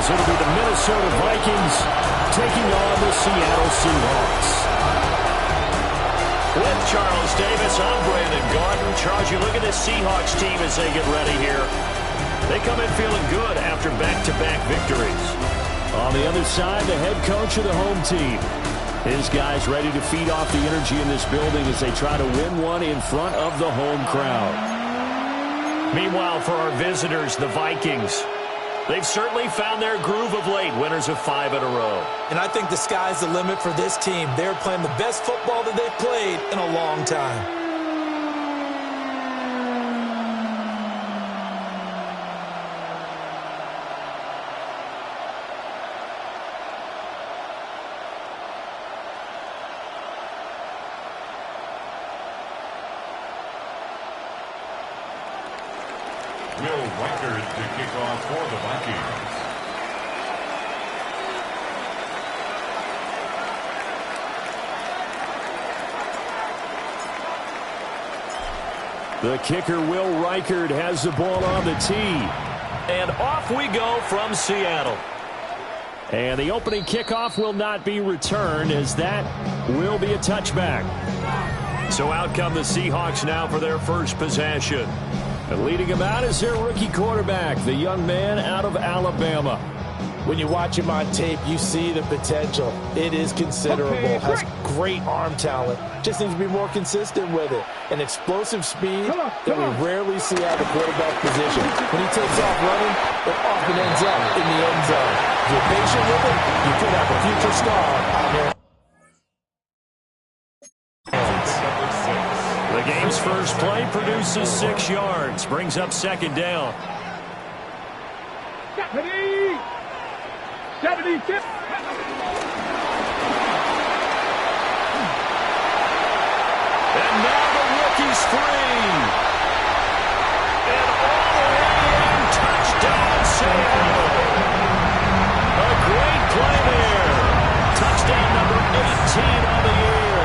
as it'll be the Minnesota Vikings taking on the Seattle Seahawks. With Charles Davis, I'm Brandon Gaudin. Charles, you look at this Seahawks team as they get ready here. They come in feeling good after back-to-back victories. On the other side, the head coach of the home team. His guys ready to feed off the energy in this building as they try to win one in front of the home crowd. Meanwhile, for our visitors, the Vikings, they've certainly found their groove of late, winners of 5 in a row. And I think the sky's the limit for this team. They're playing the best football that they've played in a long time. To kick off for the Vikings. The kicker, Will Reichard, has the ball on the tee. And off we go from Seattle. And the opening kickoff will not be returned, as that will be a touchback. So out come the Seahawks now for their first possession. And leading him out is their rookie quarterback, the young man out of Alabama. When you watch him on tape, you see the potential. It is considerable. Has great arm talent. Just needs to be more consistent with it. An explosive speed that we rarely see out of the quarterback position. When he takes off running, it often ends up in the end zone. If you're patient with it, you could have a future star out there. The game's first play produces 6 yards. Brings up second down. 76. And now the rookie's free. And all the way in, touchdown Seattle. A great play there. Touchdown number 18 on the year.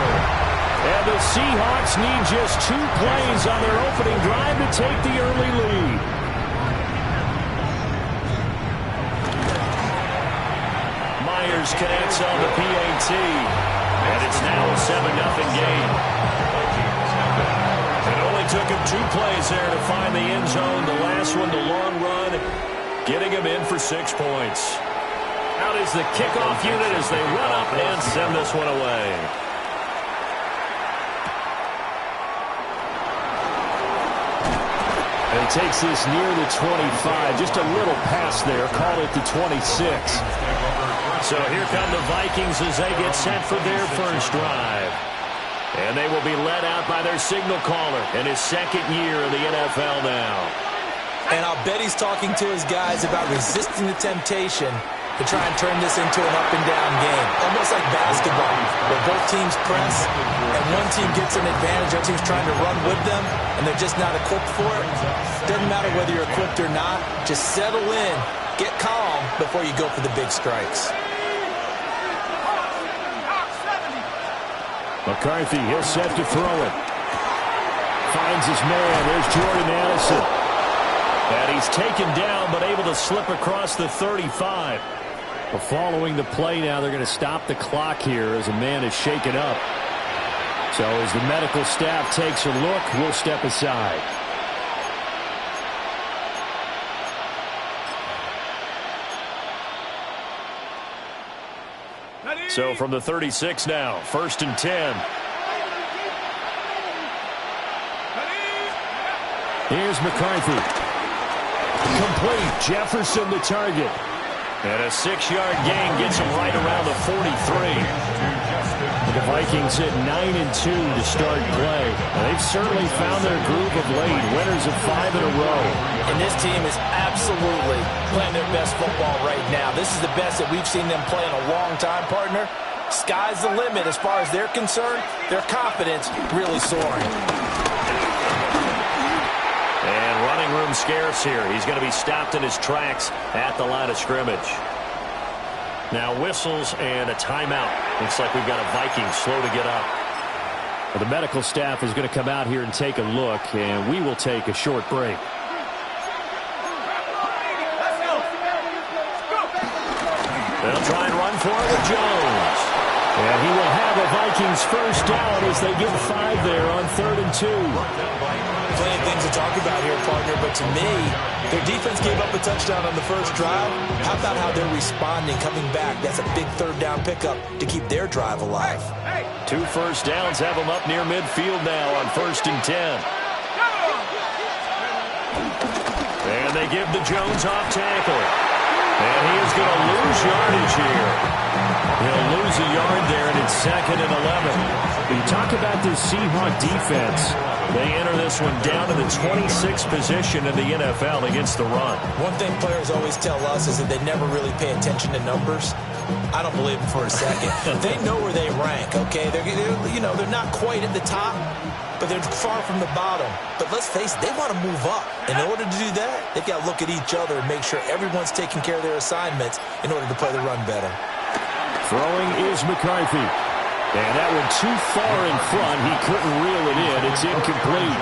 And the Seahawks need just 2 plays on their opening drive to take the early lead. Myers connects on the PAT. And it's now a 7-0 game. It only took him 2 plays there to find the end zone. The last one, the long run, getting him in for 6 points. Out is the kickoff unit as they run up and send this one away. And he takes this near the 25. Just a little pass there. Call it the 26. So here come the Vikings as they get set for their first drive. And they will be led out by their signal caller in his second year in the NFL now. And I'll bet he's talking to his guys about resisting the temptation to try and turn this into an up-and-down game. Almost like basketball, where both teams press, and one team gets an advantage, the other team's trying to run with them, and they're just not equipped for it. Doesn't matter whether you're equipped or not. Just settle in, get calm before you go for the big strikes. McCarthy, he'll set to throw it. Finds his man. There's Jordan Addison. And he's taken down, but able to slip across the 35. But following the play now, they're going to stop the clock here as a man is shaken up. So as the medical staff takes a look, we'll step aside. So from the 36 now, 1st and 10. Here's McCarthy. Complete. Jefferson the target. And a 6-yard gain gets him right around the 43. The Vikings hit 9-2 to start play. They've certainly found their groove of late. Winners of 5 in a row. And this team is absolutely playing their best football right now. This is the best that we've seen them play in a long time, partner. Sky's the limit as far as they're concerned. Their confidence really soaring. And running room scarce here. He's going to be stopped in his tracks at the line of scrimmage. Now whistles and a timeout. Looks like we've got a Viking slow to get up. Well, the medical staff is going to come out here and take a look, and we will take a short break. They'll try and run for it with Jones. And he will have a Vikings first down as they get 5 there on 3rd and 2. Plenty of things to talk about here, partner, but to me, their defense gave up a touchdown on the first drive. How about how they're responding, coming back? That's a big 3rd down pickup to keep their drive alive. 2 first downs have them up near midfield now on 1st and 10. And they give the Jones off tackle. And he is going to lose yardage here. He'll lose a yard there, and it's 2nd and 11. You talk about this Seahawk defense. They enter this one down to the 26th position in the NFL against the run. One thing players always tell us is that they never really pay attention to numbers. I don't believe them for a second. They know where they rank, okay? They're not quite at the top, but they're far from the bottom. But let's face it, they want to move up. In order to do that, they've got to look at each other and make sure everyone's taking care of their assignments in order to play the run better. Throwing is McCarthy. And that one too far in front. He couldn't reel it in. It's incomplete.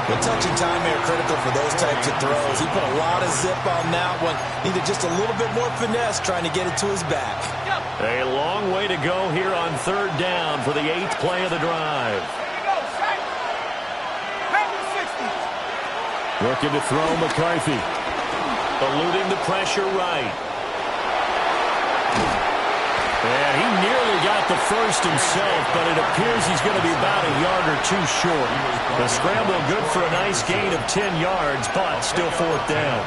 The touch and time are critical for those types of throws. He put a lot of zip on that one. Needed just a little bit more finesse trying to get it to his back. A long way to go here on 3rd down for the 8th play of the drive. Looking to throw McCarthy. Eluding the pressure right. And he nearly got the first himself, but it appears he's going to be about a yard or 2 short. The scramble good for a nice gain of 10 yards, but still 4th down.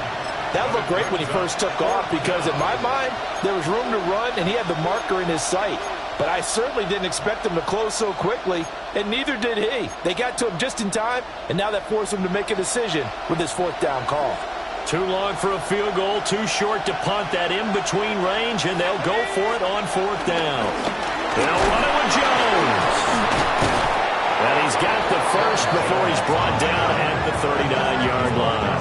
That looked great when he first took off because, in my mind, there was room to run, and he had the marker in his sight. But I certainly didn't expect him to close so quickly, and neither did he. They got to him just in time, and now that forced him to make a decision with his 4th down call. Too long for a field goal, too short to punt that in-between range, and they'll go for it on 4th down. They'll run it with Jones. And he's got the first before he's brought down at the 39-yard line.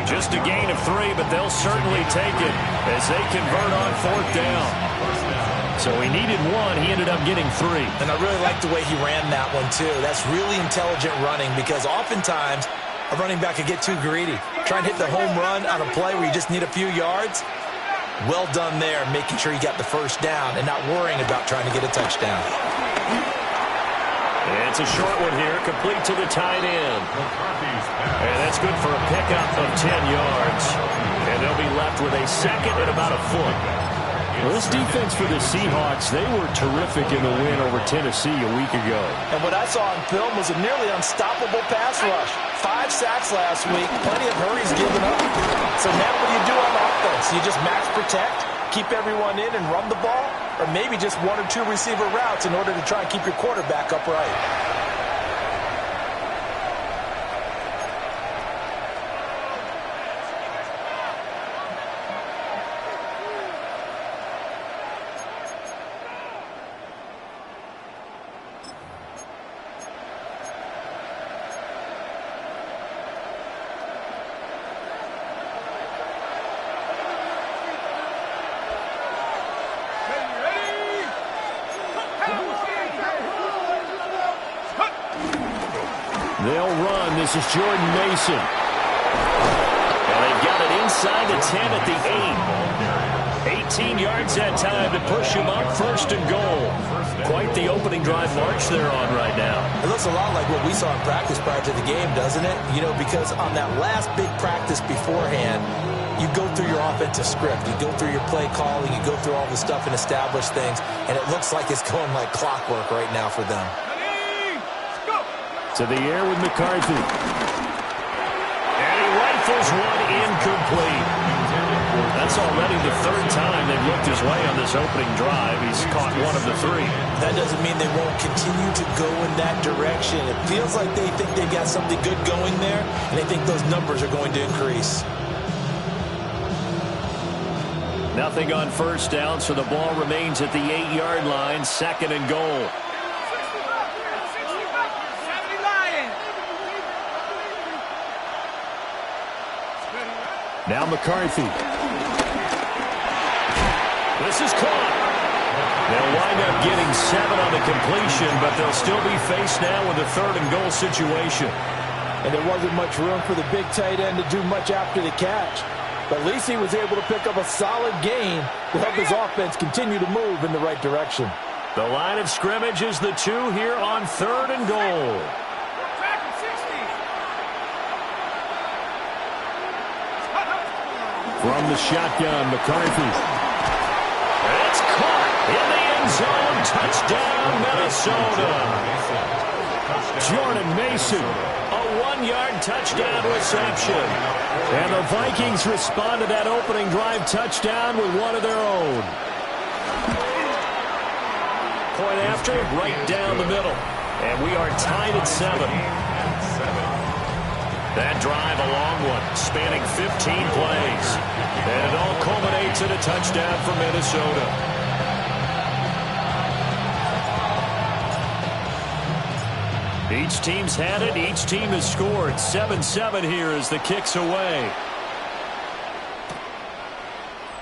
Just a gain of 3, but they'll certainly take it as they convert on 4th down. So he needed 1. He ended up getting 3. And I really like the way he ran that one, too. That's really intelligent running because oftentimes a running back could get too greedy. Try and hit the home run on a play where you just need a few yards. Well done there, making sure you got the first down and not worrying about trying to get a touchdown. And it's a short one here, complete to the tight end. And that's good for a pickup of 10 yards. And they'll be left with a 2nd and about a foot. Well, this defense for the Seahawks, they were terrific in the win over Tennessee a week ago. And what I saw on film was a nearly unstoppable pass rush. 5 sacks last week, plenty of hurries given up. So now what do you do on offense? You just max protect, keep everyone in and run the ball, or maybe just 1 or 2 receiver routes in order to try and keep your quarterback upright. They'll run. This is Jordan Mason. And they've got it inside the 10 at the 8. 18 yards that time to push him up, 1st and goal. Quite the opening drive march they're on right now. It looks a lot like what we saw in practice prior to the game, doesn't it? You know, because on that last big practice beforehand, you go through your offensive script. You go through your play calling. You go through all the stuff and establish things. And it looks like it's going like clockwork right now for them. To the air with McCarthy. And he rifles one incomplete. That's already the 3rd time they've looked his way on this opening drive. He's caught 1 of the 3. That doesn't mean they won't continue to go in that direction. It feels like they think they've got something good going there, and they think those numbers are going to increase. Nothing on 1st down, so the ball remains at the 8-yard line, 2nd and goal. Now McCarthy. This is caught. They'll wind up getting 7 on the completion, but they'll still be faced now with a 3rd and goal situation. And there wasn't much room for the big tight end to do much after the catch. But at least he was able to pick up a solid gain to help his offense continue to move in the right direction. The line of scrimmage is the 2 here on 3rd and goal. From the shotgun, McCarthy. It's caught in the end zone. Touchdown, Minnesota. Jordan Mason, a 1-yard touchdown reception. And the Vikings respond to that opening drive touchdown with one of their own. Point after, right down the middle. And we are tied at 7. That drive, a long one, spanning 15 plays. And it all culminates in a touchdown for Minnesota. Each team's had it. Each team has scored. 7-7 here as the kick's away.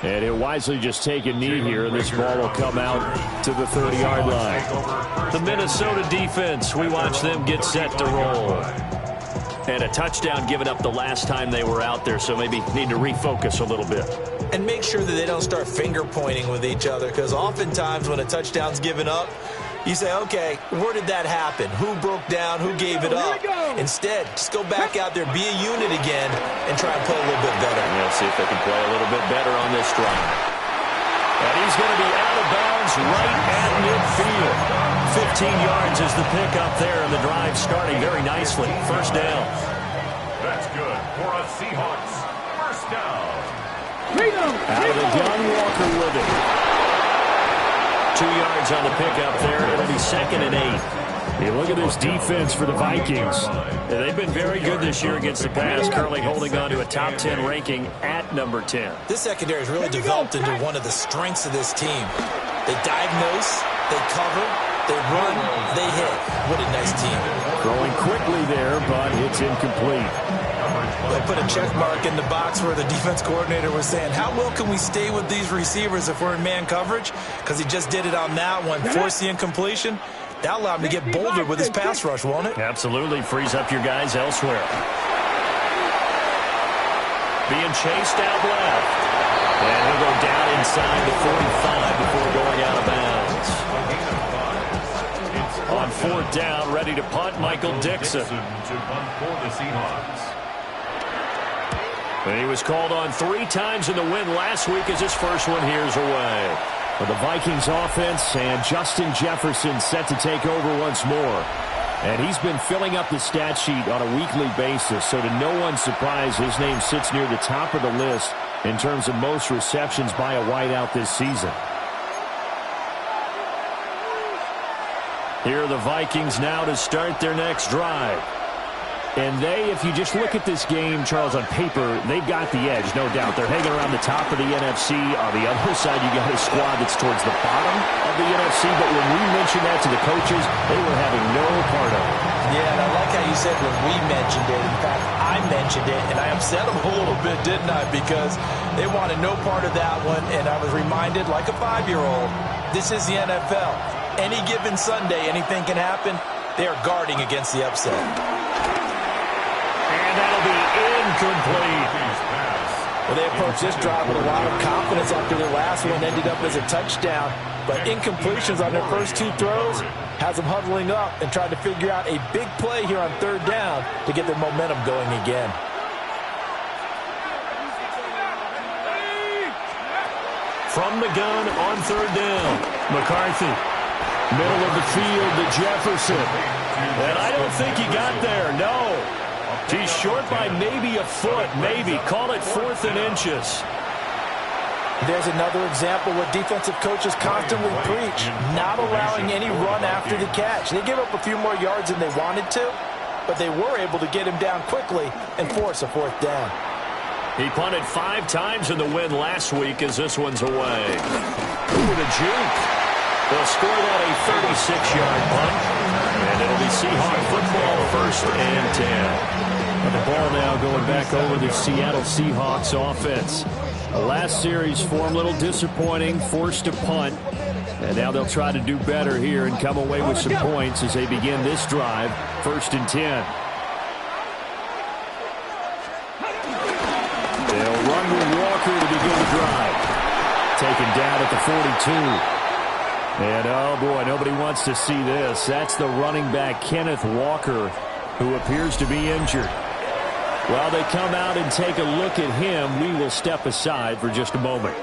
And he'll wisely just take a knee here, and this ball will come out to the 30-yard line. The Minnesota defense, we watch them get set to roll. And a touchdown given up the last time they were out there, so maybe need to refocus a little bit. And make sure that they don't start finger-pointing with each other, because oftentimes when a touchdown's given up, you say, okay, where did that happen? Who broke down? Who gave it up? Instead, just go back out there, be a unit again, and try and play a little bit better. We'll see if they can play a little bit better on this drive. And he's going to be out of bounds right at midfield. 15 yards is the pickup there, and the drive starting very nicely. First down. That's good for a Seahawks first down. Out of the gun, Walker with it. 2 yards on the pickup there. It'll be 2nd and 8. Hey, look at this defense for the Vikings. They've been very good this year against the pass, currently holding on to a top 10 ranking at number 10. This secondary has really developed into one of the strengths of this team. They diagnose, they cover, they run, they hit. What a nice team. Throwing quickly there, but it's incomplete. They put a check mark in the box where the defense coordinator was saying, how well can we stay with these receivers if we're in man coverage? Because he just did it on that one, forced the incompletion. That allowed him to get bolder with his pass rush, won't it? Absolutely. Frees up your guys elsewhere. Being chased out left. And he'll go down inside the 45 before going out of bounds. On 4th down, ready to punt, Michael Dixon. To punt for the Seahawks. And he was called on 3 times in the win last week as his first one here's away. For the Vikings offense, and Justin Jefferson set to take over once more. And he's been filling up the stat sheet on a weekly basis, so to no one's surprise, his name sits near the top of the list in terms of most receptions by a wideout this season. Here are the Vikings now to start their next drive. And they, if you just look at this game, Charles, on paper, they've got the edge, no doubt. They're hanging around the top of the NFC. On the other side, you got a squad that's towards the bottom of the NFC. But when we mentioned that to the coaches, they were having no part of it. Yeah, and I like how you said when we mentioned it. In fact, I mentioned it, and I upset them a little bit, didn't I? Because they wanted no part of that one, and I was reminded, like a 5-year-old, this is the NFL. Any given Sunday, anything can happen. They are guarding against the upset. And that'll be incomplete. Well, they approached this drive with a lot of confidence after their last one ended up as a touchdown. But incompletions on their first 2 throws has them huddling up and trying to figure out a big play here on 3rd down to get their momentum going again. From the gun on 3rd down, McCarthy. Middle of the field to Jefferson. And I don't think he got there, no. He's short by maybe a foot, maybe. Call it 4th and inches. There's another example where defensive coaches constantly preach, not allowing any run after the catch. They gave up a few more yards than they wanted to, but they were able to get him down quickly and force a 4th down. He punted 5 times in the win last week as this one's away. Ooh, the juke. They'll score that a 36-yard punt, and it'll be Seahawk football 1st and 10. And the ball now going back over the Seattle Seahawks offense. The last series form a little disappointing, forced to punt. And now they'll try to do better here and come away with some points as they begin this drive, 1st and 10. They'll run with drive. Taken down at the 42. And, oh, boy, nobody wants to see this. That's the running back, Kenneth Walker, who appears to be injured. While they come out and take a look at him, we will step aside for just a moment.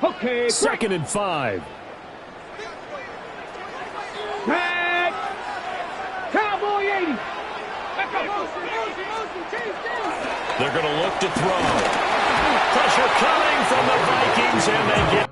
Okay, 2nd and 5. Tag. Cowboy 80. They're going to look to throw. Pressure coming from the Vikings, and they get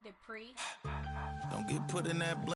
Dupree. Don't get put in that